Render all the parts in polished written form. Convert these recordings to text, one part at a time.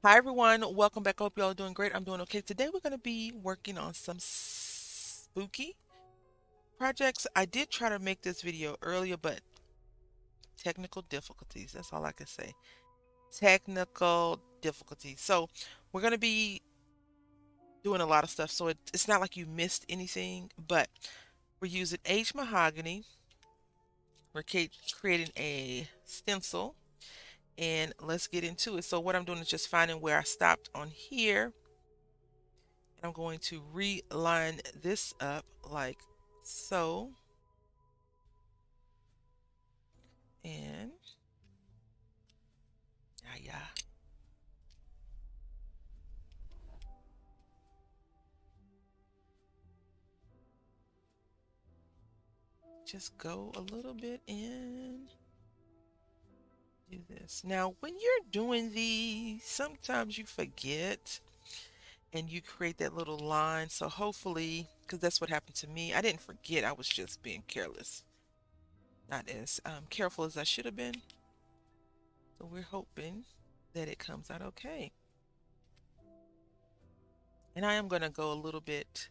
Hi everyone, welcome back. Hope y'all are doing great. I'm doing okay. Today we're going to be working on some spooky projects. I did try to make this video earlier, but technical difficulties. That's all I can say. Technical difficulties. So we're going to be doing a lot of stuff. So it's not like you missed anything, but we're using aged mahogany. We're creating a stencil and let's get into it. So what I'm doing is just finding where I stopped on here. I'm going to reline this up like so. And yeah, just go a little bit and do this. Now, when you're doing these, sometimes you forget and you create that little line. So hopefully, because that's what happened to me, I didn't forget. I was just being careless, not as careful as I should have been. So we're hoping that it comes out okay. And I am going to go a little bit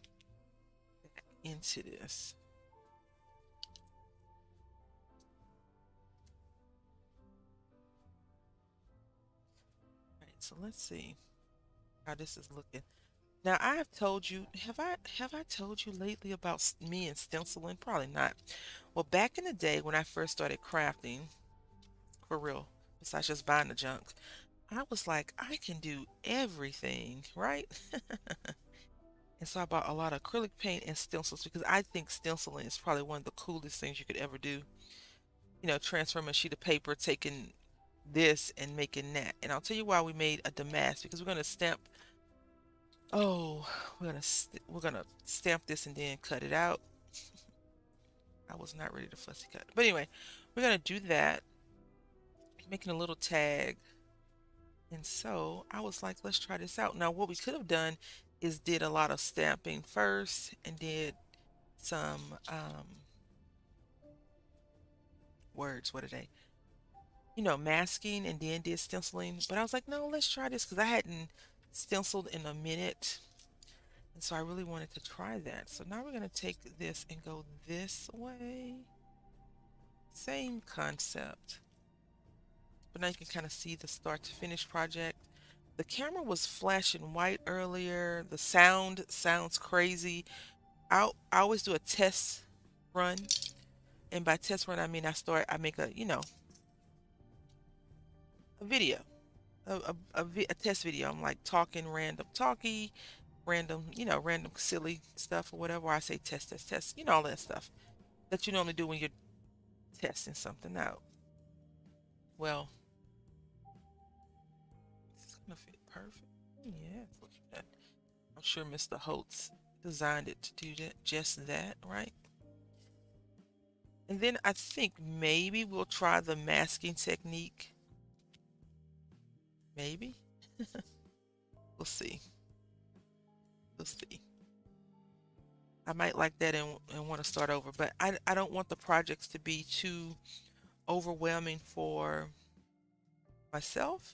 into this. All right, so let's see how this is looking. Now I have told you, have I told you lately about me and stenciling? Probably not. Well, back in the day when I first started crafting, for real, besides just buying the junk, I was like, I can do everything, right? And so I bought a lot of acrylic paint and stencils because I think stenciling is probably one of the coolest things you could ever do. You know, transforming a sheet of paper, taking this and making that. And I'll tell you why we made a damask, because we're going to stamp. Oh, we're gonna stamp this and then cut it out. I was not ready to fussy cut. But anyway, we're gonna do that, making a little tag. And so I was like, let's try this out. Now, what we could have done is did a lot of stamping first and did some words, what are they? You know, masking and then did stenciling. But I was like, no, let's try this because I hadn't stenciled in a minute. And so I really wanted to try that. So now we're going to take this and go this way. Same concept. But now you can kind of see the start to finish project. The camera was flashing white earlier. The sound sounds crazy. I always do a test run. And by test run, I mean I make a, a video, a test video. I'm like talking random talky, random, random silly stuff or whatever. I say test, test, test, all that stuff that you normally do when you're testing something out. Well, it's gonna fit perfect. Yes, look at that. I'm sure Mr. Holtz designed it to do that, just that, right? And then I think maybe we'll try the masking technique. Maybe. We'll see. We'll see. I might like that and want to start over, but I don't want the projects to be too overwhelming for myself.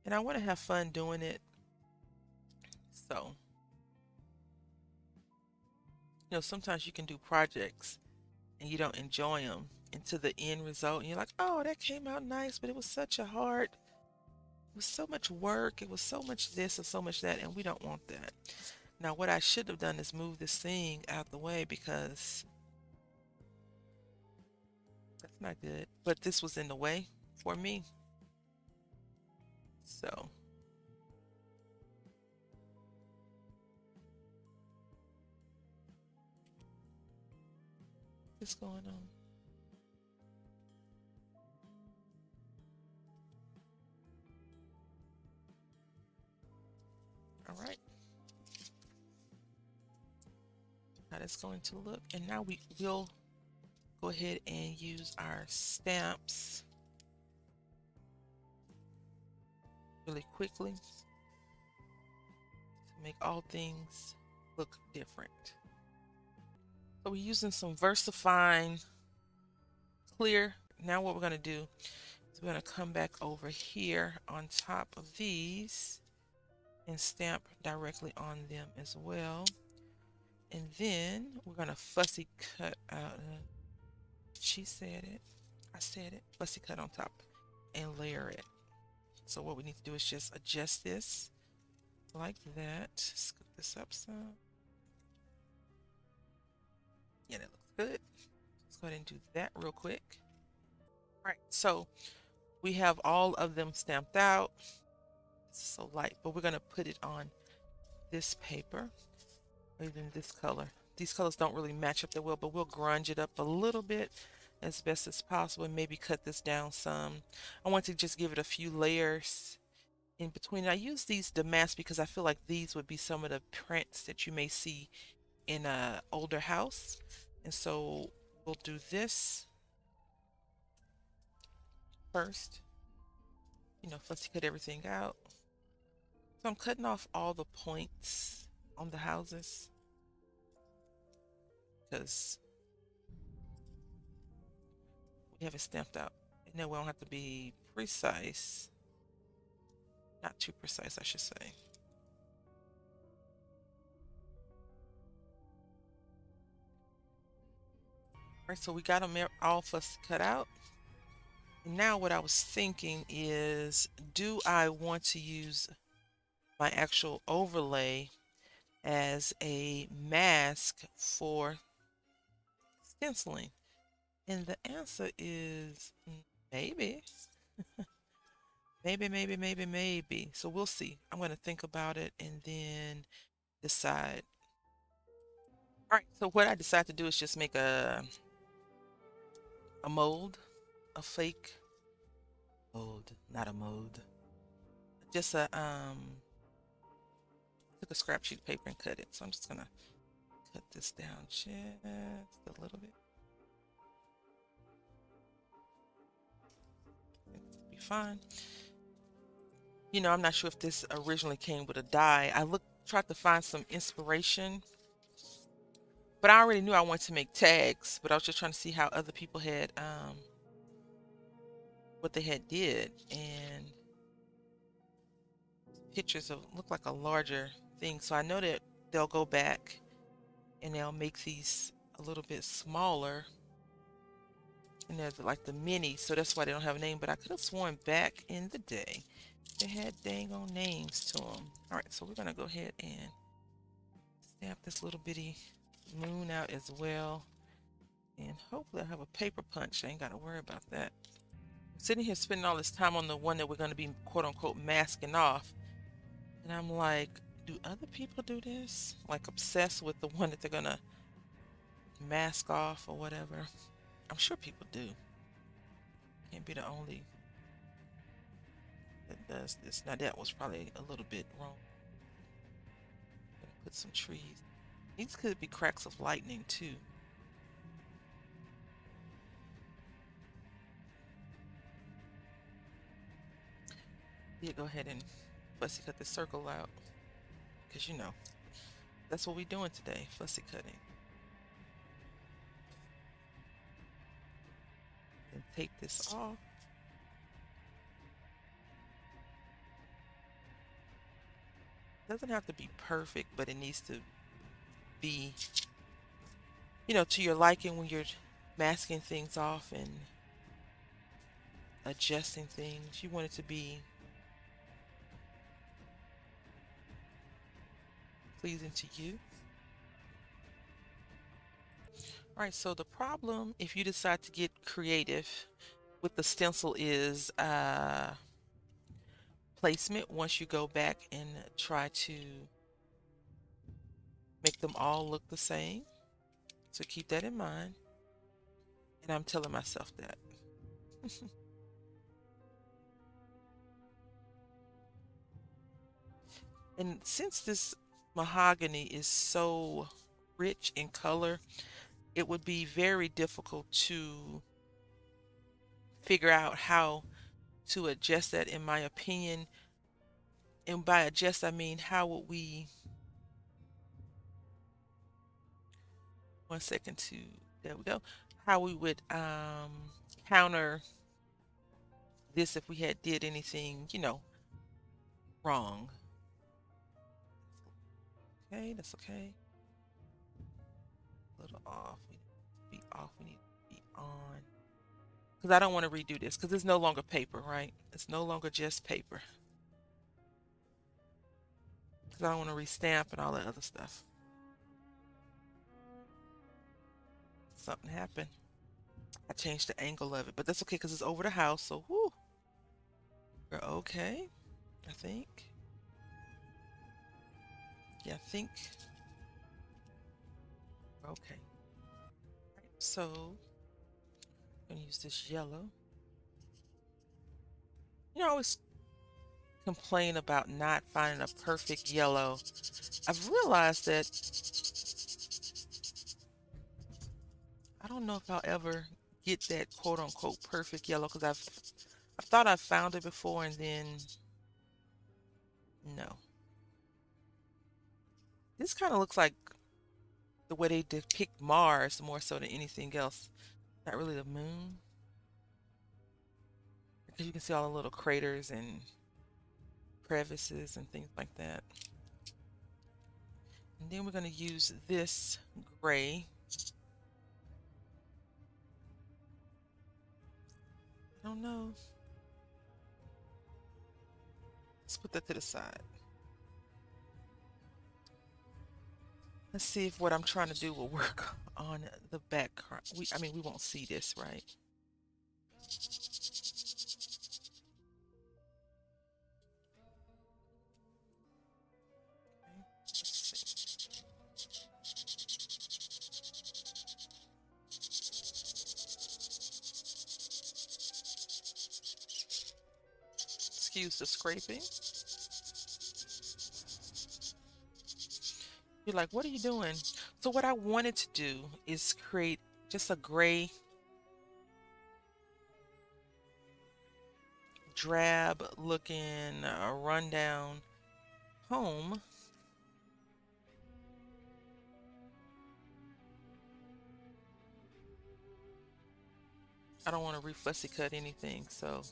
And I want to have fun doing it. So, sometimes you can do projects and you don't enjoy them into the end result. And you're like, oh, that came out nice, but it was such a hard, it was so much work. It was so much this and so much that. And we don't want that. Now, what I should have done is move this thing out the way because that's not good. But this was in the way for me. So, what's going on? All right. How that's going to look. And now we will go ahead and use our stamps really quickly to make all things look different. So we're using some VersaFine clear. Now what we're going to do is we're going to come back over here on top of these and stamp directly on them as well. And then we're going to fussy cut out. She said it. I said it. Fussy cut on top and layer it. So what we need to do is just adjust this like that. Scoop this up some. Yeah, that looks good. Let's go ahead and do that real quick. All right, so we have all of them stamped out. This is so light, but we're going to put it on this paper, or even this color. These colors don't really match up that well, but we'll grunge it up a little bit as best as possible and maybe cut this down some. I want to just give it a few layers in between. I use these damask because I feel like these would be some of the prints that you may see in a older house. And so we'll do this first. You know, fussy cut everything out. So I'm cutting off all the points on the houses because we have it stamped out. And then we don't have to be precise. Not too precise, I should say. All right, so we got them all fussy cut out. And now what I was thinking is, do I want to use my actual overlay as a mask for stenciling? And the answer is maybe. Maybe. So we'll see. I'm going to think about it and then decide. All right, so what I decided to do is just make a mold, a fake mold, not a mold. Just took a scrap sheet of paper and cut it. So I'm just gonna cut this down just a little bit. It'll be fine. You know, I'm not sure if this originally came with a die. I tried to find some inspiration, but I already knew I wanted to make tags, but I was just trying to see how other people had what they had did, and pictures of look like a larger thing. So I know that they'll go back and they'll make these a little bit smaller, and there's like the mini, so that's why they don't have a name. But I could have sworn back in the day they had dang on names to them. All right, so we're gonna go ahead and stamp this little bitty moon out as well, and hopefully I have a paper punch. I ain't gotta worry about that. Sitting here spending all this time on the one that we're going to be quote unquote masking off, and I'm like, do other people do this? Like obsessed with the one that they're going to mask off or whatever. I'm sure people do. Can't be the only that does this. Now that was probably a little bit wrong. Gonna put some trees. These could be cracks of lightning too. Yeah, go ahead and fussy cut the circle out, because you know that's what we're doing today, fussy cutting. And take this off. Doesn't have to be perfect, but it needs to be, you know, to your liking when you're masking things off and adjusting things. You want it to be pleasing to you. All right, so the problem, if you decide to get creative with the stencil, is placement once you go back and try to make them all look the same. So keep that in mind. And I'm telling myself that. And since this mahogany is so rich in color, it would be very difficult to figure out how to adjust that, in my opinion. And by adjust, I mean, how would we, one second there we go, how we would counter this if we had did anything, you know, wrong. Okay, that's okay. A little off. We need to be off. We need to be on. Because I don't want to redo this because it's no longer paper, right? It's no longer just paper. Because I don't want to restamp and all that other stuff. Something happened. I changed the angle of it, but that's okay because it's over the house. So, whoo, we're okay, I think. Yeah, I think. Okay. Right, so, I'm going to use this yellow. You know, I always complain about not finding a perfect yellow. I've realized that I don't know if I'll ever get that quote unquote perfect yellow because I've thought I've found it before and then no. This kind of looks like the way they depict Mars more so than anything else. Not really the moon. Because you can see all the little craters and crevices and things like that. And then we're going to use this gray. I don't know. Let's put that to the side. Let's see if what I'm trying to do will work on the background. I mean, we won't see this, right? Excuse the scraping. You're like, what are you doing? So what I wanted to do is create just a gray, drab looking rundown home. I don't want to reflexy cut anything, so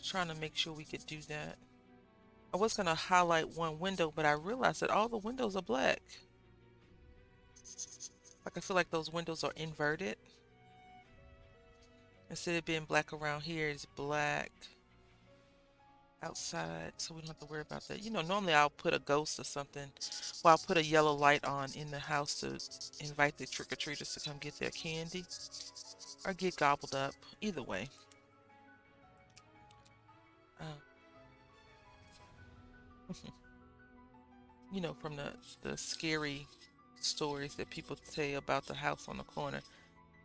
trying to make sure we could do that. I was going to highlight one window, but I realized that all the windows are black. Like I feel like those windows are inverted. Instead of being black around here, it's black outside, so we don't have to worry about that. You know, normally I'll put a ghost or something. Well, I'll put a yellow light on in the house to invite the trick-or-treaters to come get their candy or get gobbled up. Either way. You know, from the scary stories that people tell about the house on the corner.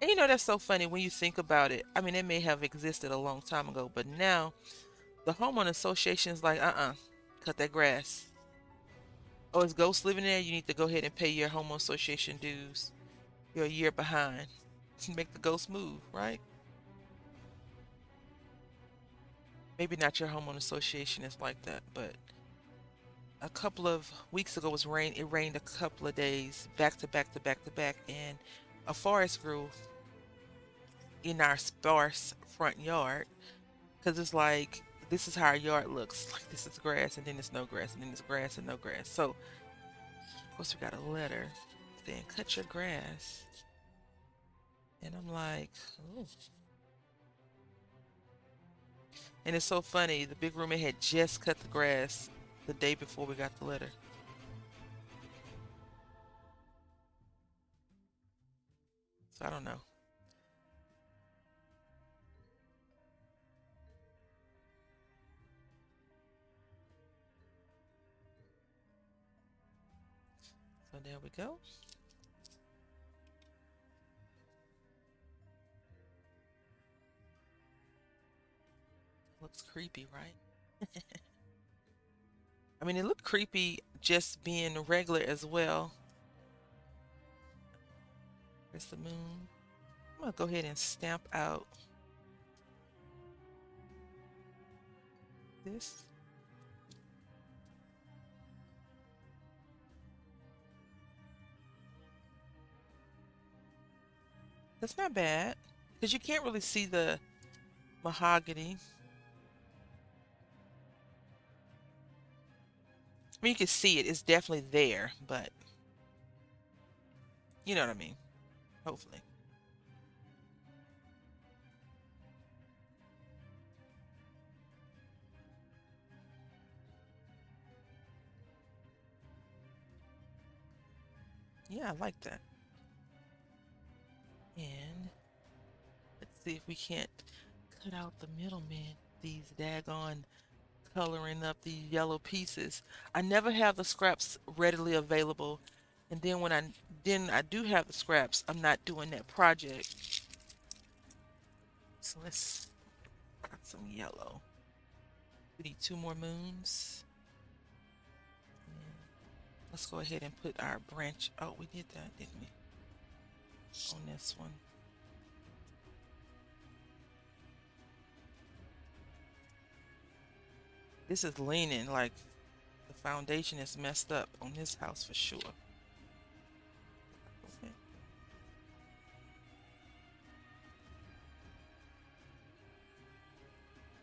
And you know, that's so funny when you think about it. I mean, it may have existed a long time ago, but now the homeowner association is like, cut that grass. Oh, is ghosts living there? You need to go ahead and pay your homeowner association dues. You're a year behind. Make the ghost move, right? Maybe not your homeowner association is like that, but a couple of weeks ago it rained a couple of days back to back to back to back, and a forest grew in our sparse front yard because it's like this is how our yard looks. Like this is grass and then it's no grass and then it's grass and no grass. So of course we got a letter saying cut your grass. And I'm like, oh. And it's so funny, the big roommate had just cut the grass the day before we got the letter. So I don't know. So there we go. Looks creepy, right? I mean, it looked creepy just being regular as well. There's the moon. I'm gonna go ahead and stamp out this. That's not bad because you can't really see the mahogany. I mean, you can see it. It's definitely there, but you know what I mean. Hopefully. Yeah, I like that. And let's see if we can't cut out the middleman. These daggone coloring up these yellow pieces. I never have the scraps readily available. And then when I do have the scraps, I'm not doing that project. So let's got some yellow. We need two more moons. And let's go ahead and put our branch. Oh, we did that, didn't we? On this one. This is leaning like the foundation is messed up on this house for sure. Okay.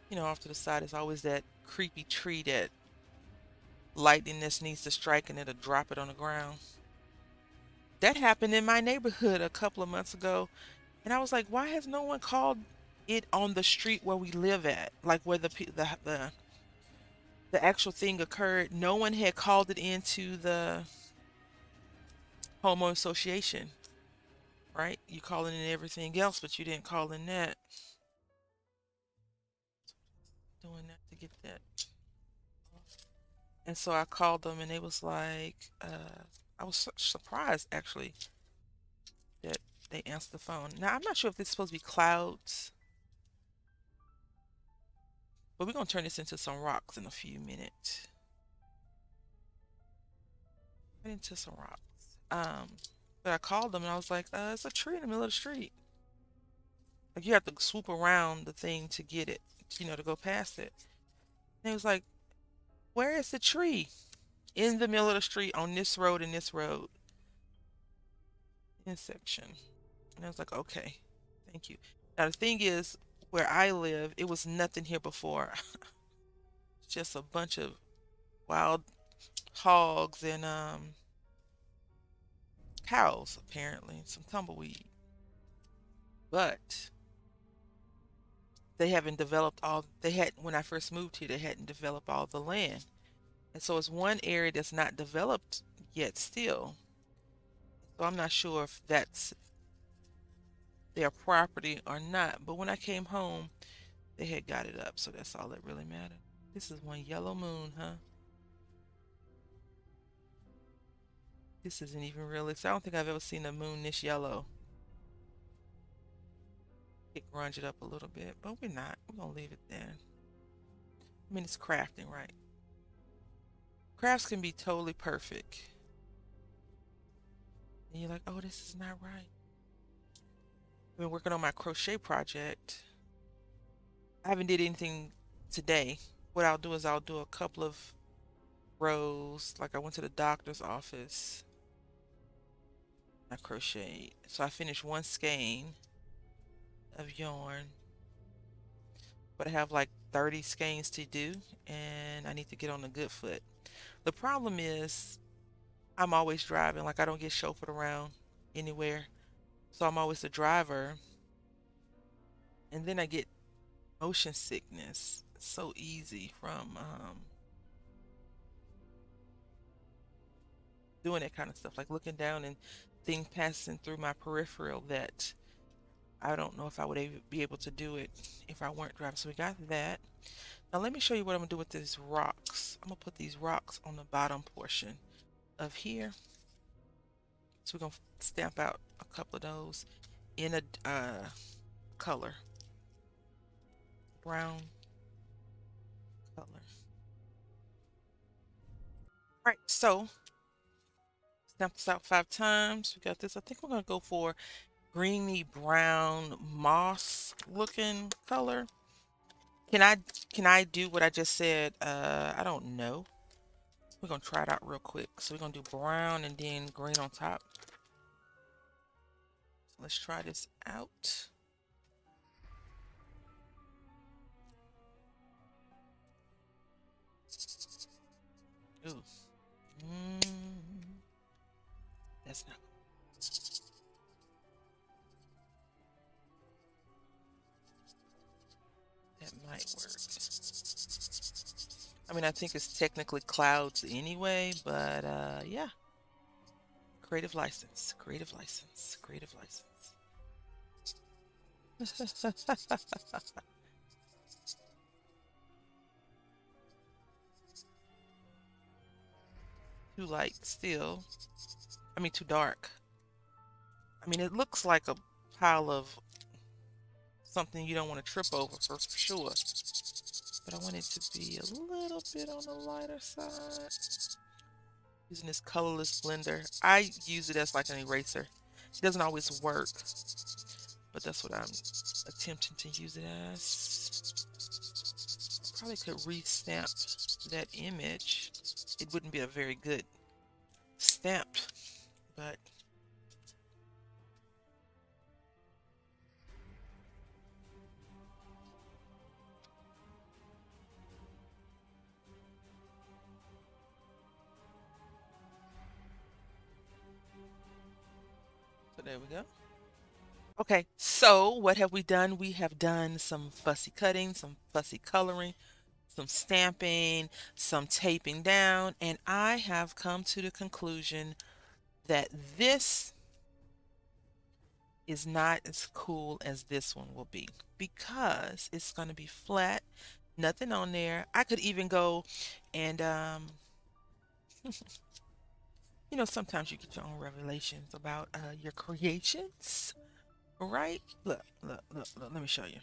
You know, off to the side is always that creepy tree that lightning just needs to strike and it'll drop it on the ground. That happened in my neighborhood a couple of months ago, and I was like, why has no one called it on the street where we live at, like where the actual thing occurred? No one had called it into the homeowner association, right? You calling in everything else, but you didn't call in that. Doing that to get that. And so I called them, and they was like, I was surprised actually that they answered the phone. Now I'm not sure if this is supposed to be clouds, but we're gonna turn this into some rocks in a few minutes. Right into some rocks. But I called them and I was like, it's a tree in the middle of the street. Like you have to swoop around the thing to get it, you know, to go past it. And he was like, where is the tree? In the middle of the street on this road and this road intersection. And I was like, okay, thank you. Now the thing is, where I live, it was nothing here before. Just a bunch of wild hogs and cows apparently, some tumbleweed. But they haven't developed all they had when I first moved here, they hadn't developed all the land. And so it's one area that's not developed yet still. So I'm not sure if that's their property or not. But when I came home, they had got it up, so that's all that really mattered. This is one yellow moon, huh? This isn't even realistic. I don't think I've ever seen a moon this yellow. It grunge it up a little bit, but we're not. We're gonna leave it there. I mean, it's crafting, right? Crafts can be totally perfect. And you're like, oh, this is not right. I've been working on my crochet project. I haven't did anything today. What I'll do is I'll do a couple of rows. Like I went to the doctor's office. I crocheted. So I finished one skein of yarn. But I have like 30 skeins to do, and I need to get on a good foot. The problem is I'm always driving. Like I don't get chauffeured around anywhere. So I'm always the driver. And then I get motion sickness. It's so easy from doing that kind of stuff, like looking down and things passing through my peripheral that I don't know if I would be able to do it if I weren't driving. So we got that. Now let me show you what I'm gonna do with these rocks. I'm gonna put these rocks on the bottom portion of here. So we're gonna stamp out a couple of those in a color, brown color. Right, so stamp this out 5 times. We got this. I think we're gonna go for greeny brown moss looking color. Can I do what I just said? I don't know. We're gonna try it out real quick. So we're gonna do brown and then green on top. So let's try this out. Ooh. Mm, that's not. That might work. I mean, I think it's technically clouds anyway, but yeah. Creative license, creative license, creative license. Too light still. I mean, too dark. I mean, it looks like a pile of something you don't want to trip over for sure. But I want it to be a little bit on the lighter side. Using this colorless blender. I use it as like an eraser. It doesn't always work, but that's what I'm attempting to use it as. Probably could re-stamp that image. It wouldn't be a very good stamp, but so there we go. Okay, so what have we done? We have done some fussy cutting, some fussy coloring, some stamping, some taping down, and I have come to the conclusion that this is not as cool as this one will be because it's going to be flat, nothing on there. I could even go and you know, sometimes you get your own revelations about your creations, right? Look, look, look, look, let me show you.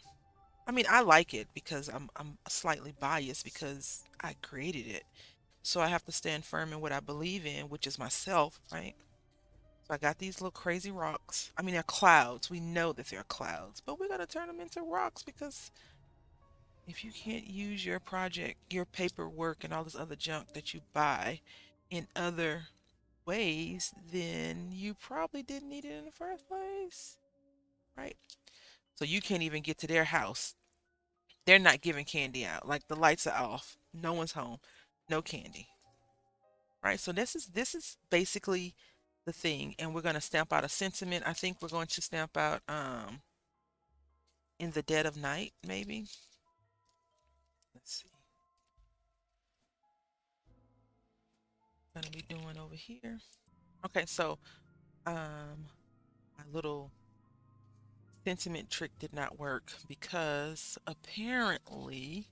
I mean, I like it because I'm slightly biased because I created it. So I have to stand firm in what I believe in, which is myself, right? So I got these little crazy rocks. I mean, they're clouds. We know that they're clouds, but we're going to turn them into rocks because if you can't use your project, your paperwork, and all this other junk that you buy in other ways, then you probably didn't need it in the first place, right? So you can't even get to their house. They're not giving candy out. Like the lights are off. No one's home. No candy. Right? So this is basically the thing. And we're gonna stamp out a sentiment. I think we're going to stamp out in the dead of night, maybe. Let's see. Gonna be doing over here. Okay, so my little sentiment trick did not work because apparently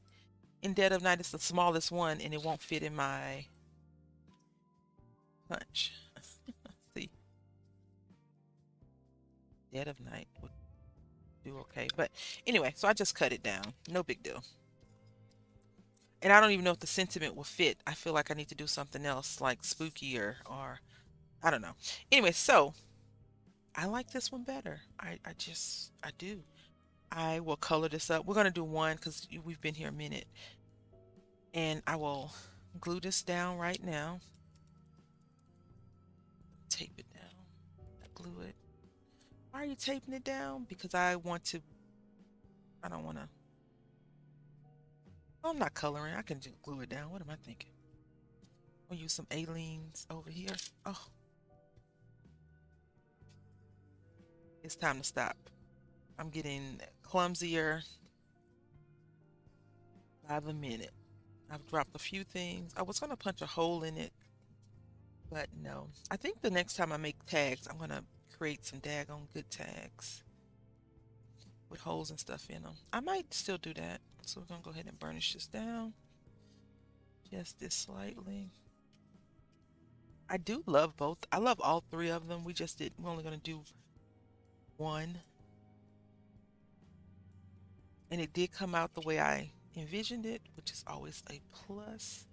in dead of night it's the smallest one and it won't fit in my punch. See, dead of night would do okay, but anyway, so I just cut it down. No big deal. And I don't even know if the sentiment will fit. I feel like I need to do something else like spookier or I don't know. Anyway, so I like this one better. I do. I will color this up. We're going to do one because we've been here a minute. And I will glue this down right now. Tape it down. Glue it. Why are you taping it down? Because I don't want to. I'm not coloring. I can just glue it down. What am I thinking? I'll use some aliens over here. Oh, it's time to stop. I'm getting clumsier by the minute. I've dropped a few things. I was going to punch a hole in it, but no. I think the next time I make tags, I'm going to create some daggone good tags with holes and stuff in them. I might still do that. So we're going to go ahead and burnish this down just this slightly. I do love both. I love all three of them. We're only going to do one. And it did come out the way I envisioned it, which is always a plus.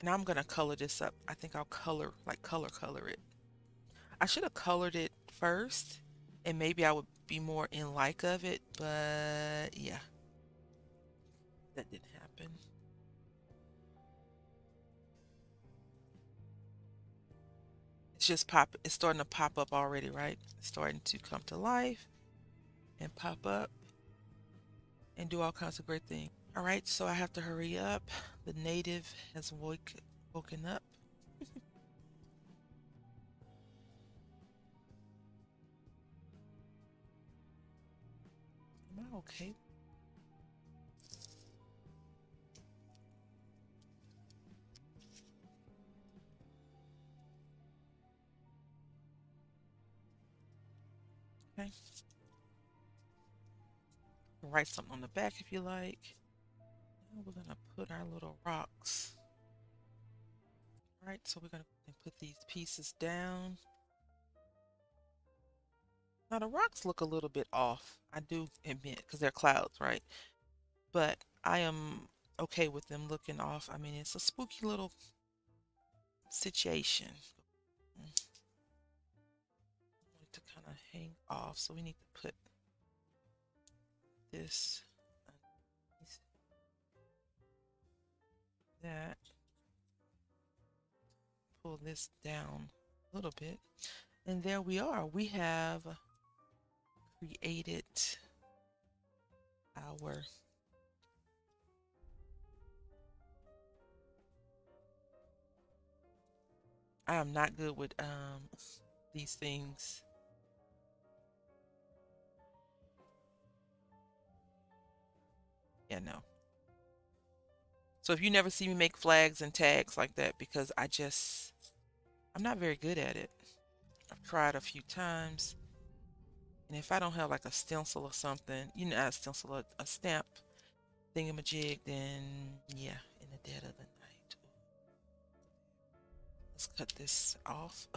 And I'm going to color this up. I think I'll color it. I should have colored it first and maybe I would be more in like of it, but yeah, that didn't happen. It's starting to pop up already, right? It's starting to come to life and pop up. and do all kinds of great things. All right, so I have to hurry up. The native has woken up. Am I okay? Okay. Write something on the back if you like. Now we're gonna put our little rocks. All right, so we're gonna put these pieces down. Now the rocks look a little bit off, I do admit, because they're clouds, right? But I am okay with them looking off. I mean, it's a spooky little situation. I want it to kind of hang off, so we need to put this that. Pull this down a little bit. And there we are. We have created our I am not good with these things. Yeah, no. So if you never see me make flags and tags like that, because I'm not very good at it. I've tried a few times. And if I don't have like a stencil or something, you know, not a stencil, a stamp thingamajig, then yeah, in the dead of the night. Let's cut this off.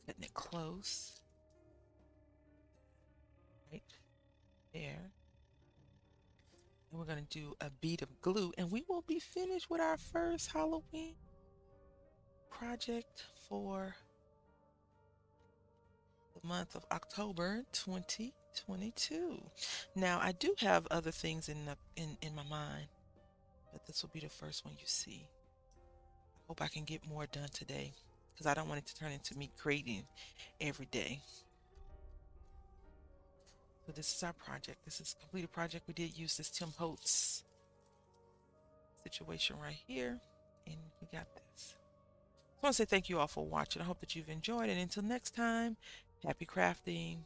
Cutting it close. Right there. And we're going to do a bead of glue, and we will be finished with our first Halloween project for the month of October 2022. Now, I do have other things in my mind, but this will be the first one you see. I hope I can get more done today, because I don't want it to turn into me creating every day. So this is our project. This is a completed project. We did use this Tim Holtz situation right here, and we got this. So I want to say thank you all for watching. I hope that you've enjoyed it. Until next time, happy crafting.